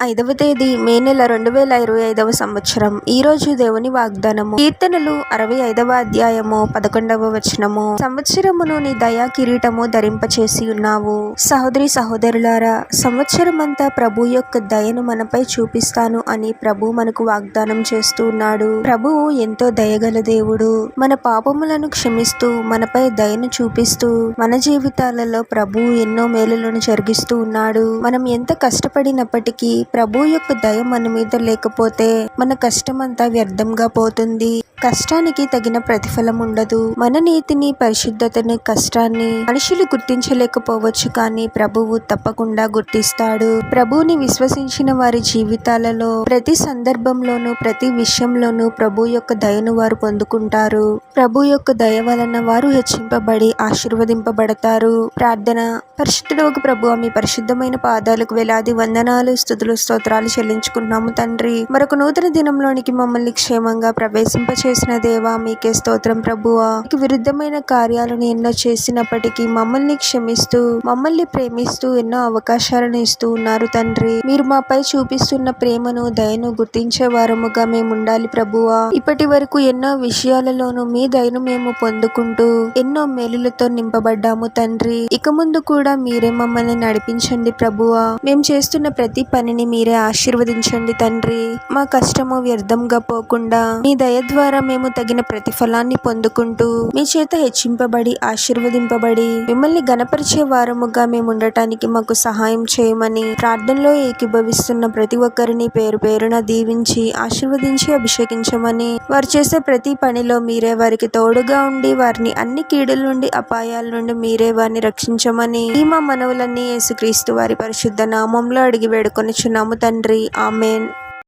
5వ తేదీ మే నెల 2025వ సంవత్సరం. ఈ రోజు దేవుని వాగ్దానము. కీర్తనలు 65వ అధ్యాయము 11వ వచనము. సంవత్సరమును నీ దయా కిరీటము ధరింపచేసి ఉన్నావు. సహోదరి సహోదరులారా, సంవత్సరమంతా ప్రభు యొక్క దయను మనపై చూపిస్తాను అని ప్రభు మనకు వాగ్దానం చేస్తూ ఉన్నాడు. ప్రభువు ఎంతో దయగల దేవుడు. మన పాపములను క్షమిస్తూ మనపై దయను చూపిస్తూ మన జీవితాలలో ప్రభు ఎన్నో మేలులను జరిగిస్తూ ఉన్నాడు. మనం ఎంత కష్టపడినప్పటికీ ప్రభు యొక్క దయ మన మీద లేకపోతే మన కష్టమంతా వ్యర్థంగా పోతుంది. కష్టానికి తగిన ప్రతిఫలం ఉండదు. మన నీతిని, పరిశుద్ధతని, కష్టాన్ని మనుషులు గుర్తించలేకపోవచ్చు, కానీ ప్రభువు తప్పకుండా గుర్తిస్తాడు. ప్రభువుని విశ్వసించిన వారి జీవితాలలో ప్రతి సందర్భంలోనూ, ప్రతి విషయంలోనూ ప్రభు యొక్క దయను వారు పొందుకుంటారు. ప్రభు యొక్క దయ వలన వారు హెచ్చింపబడి ఆశీర్వదింపబడతారు. ప్రార్థన. పరిశుద్ధుడగు ప్రభువా, మీ పరిశుద్ధమైన పాదాలకు వేలాది వందనాలు, స్తుతులు, స్తోత్రాలు చెల్లించుకున్నాము తండ్రి. మరొక నూతన దినంలోనికి మమ్మల్ని క్షేమంగా ప్రవేశింపచేసిన దేవా, మీకే స్తోత్రం ప్రభువా. మీకు విరుద్ధమైన కార్యాలను ఎన్నో చేసినప్పటికీ మమ్మల్ని క్షమిస్తూ, మమ్మల్ని ప్రేమిస్తూ ఎన్నో అవకాశాలను ఇస్తూ ఉన్నారు తండ్రి. మీరు మాపై చూపిస్తున్న ప్రేమను, దయను గుర్తించే వారముగా మేము ఉండాలి ప్రభువా. ఇప్పటి వరకు ఎన్నో విషయాలలోనూ మీ దయను మేము పొందుకుంటూ ఎన్నో మేలులతో నింపబడ్డాము తండ్రి. ఇక ముందు కూడా మీరే మమ్మల్ని నడిపించండి ప్రభువా. మేము చేస్తున్న ప్రతి పనిని మీరే ఆశీర్వదించండి తండ్రి. మా కష్టము వ్యర్థంగా పోకుండా మీ దయ ద్వారా మేము తగిన ప్రతిఫలాన్ని పొందుకుంటూ మీ చేత హెచ్చింపబడి ఆశీర్వదింపబడి మిమ్మల్ని గణపరిచే వారముగా మేము ఉండటానికి మాకు సహాయం చేయమని ప్రార్థనలో ఏకీభవిస్తున్న ప్రతి ఒక్కరిని పేరు పేరున దీవించి ఆశీర్వదించి అభిషేకించమని, వారు చేసే ప్రతి పనిలో మీరే వారికి తోడుగా ఉండి వారిని అన్ని కీడుల నుండి, అపాయాల నుండి మీరే వారిని రక్షించమని ఈ మా మనవులన్నీ యేసుక్రీస్తు వారి పరిశుద్ధ నామంలో అడిగి వేడుకొనుచున్నాము తండ్రి. ఆమేన్.